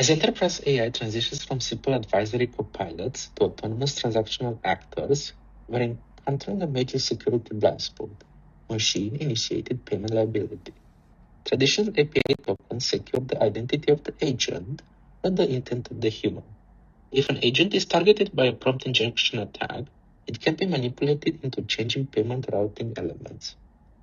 As enterprise AI transitions from simple advisory copilots to autonomous transactional actors, we're encountering a major security blind spot: machine-initiated payment liability. Traditional API tokens secure the identity of the agent, not the intent of the human. If an agent is targeted by a prompt injection attack, it can be manipulated into changing payment routing elements.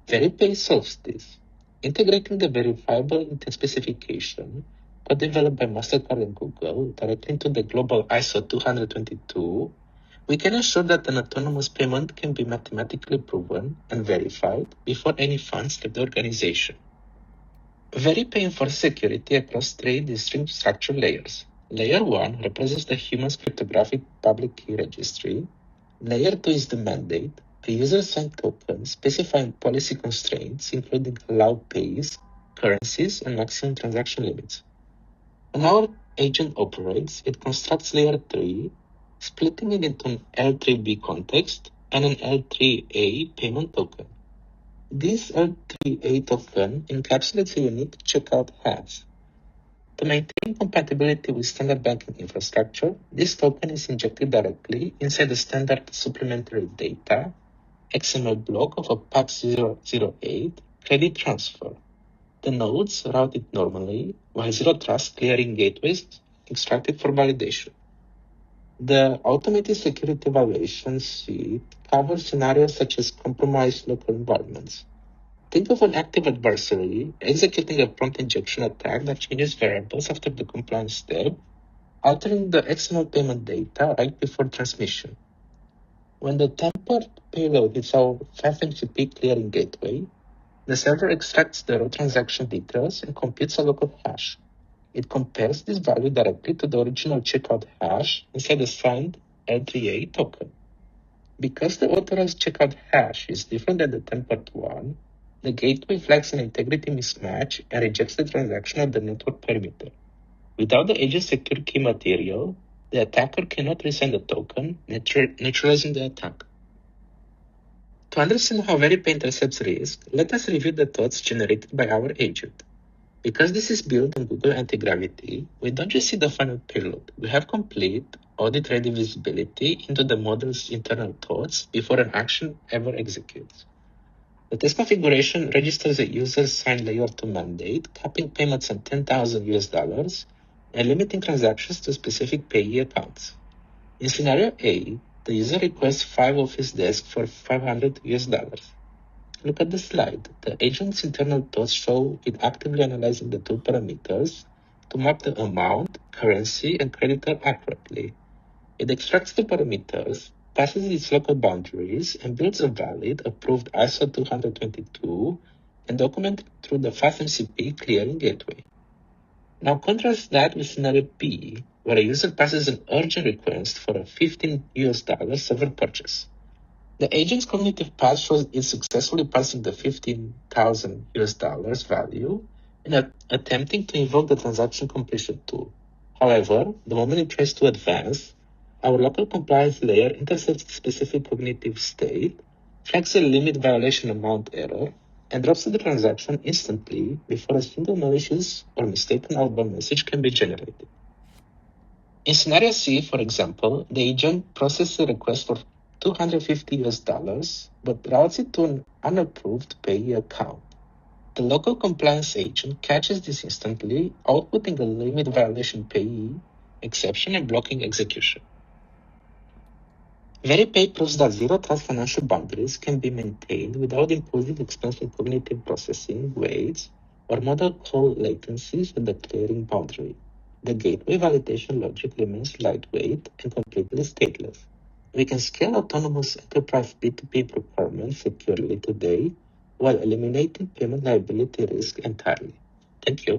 VeriPay solves this. Integrating the verifiable intent specification, co-developed by Mastercard and Google, directly into the global ISO 222, we can ensure that an autonomous payment can be mathematically proven and verified before any funds leave the organization. VeriPay enforces security across three distinct structure layers. Layer 1 represents the human's cryptographic public key registry. Layer 2 is the mandate, a user-signed token specifying policy constraints, including allowed pays, currencies, and maximum transaction limits. When our agent operates, it constructs Layer 3, splitting it into an L3B context and an L3A payment token. This L3A token encapsulates a unique checkout hash. To maintain compatibility with standard banking infrastructure, this token is injected directly inside the standard supplementary data XML block of a PAX008 credit transfer. The nodes route it normally, while Zero Trust clearing gateways extract it for validation. The automated security evaluation suite covers scenarios such as compromised local environments. Think of an active adversary executing a prompt injection attack that changes variables after the compliance step, altering the XML payment data right before transmission. When the tampered payload hits our FFmpeg clearing gateway, the server extracts the raw transaction details and computes a local hash. It compares this value directly to the original checkout hash inside the signed L3A token. Because the authorized checkout hash is different than the tempered one, the gateway flags an integrity mismatch and rejects the transaction at the network perimeter. Without the agent's secure key material, the attacker cannot resend the token, neutralizing the attack. To understand how VeriPay intercepts risk, let us review the thoughts generated by our agent. Because this is built on Google Anti-Gravity, we don't just see the final payload. We have complete, audit-ready visibility into the model's internal thoughts before an action ever executes. The test configuration registers a user's signed layer 2 mandate, capping payments at $10,000 and limiting transactions to specific payee accounts. In scenario A, the user requests 5 Office desks for $500. Look at the slide. The agent's internal thoughts show it actively analyzing the two parameters to map the amount, currency, and creditor accurately. It extracts the parameters, passes its local boundaries, and builds a valid, approved ISO 222 and documented through the FastMCP clearing gateway. Now contrast that with scenario B, where a user passes an urgent request for a $15 server purchase. The agent's cognitive path shows it successfully passing the $15,000 value and attempting to invoke the transaction completion tool. However, the moment it tries to advance, our local compliance layer intercepts the specific cognitive state, flags a limit violation amount error, and drops the transaction instantly before a single malicious or mistaken outbound message can be generated. In scenario C, for example, the agent processes a request for $250, but routes it to an unapproved payee account. The local compliance agent catches this instantly, outputting a limit violation payee exception and blocking execution. VeriPay proves that Zero Trust financial boundaries can be maintained without imposing expensive cognitive processing weights or model call latencies at the clearing boundary. The gateway validation logic remains lightweight and completely stateless. We can scale autonomous enterprise B2B procurement securely today while eliminating payment liability risk entirely. Thank you.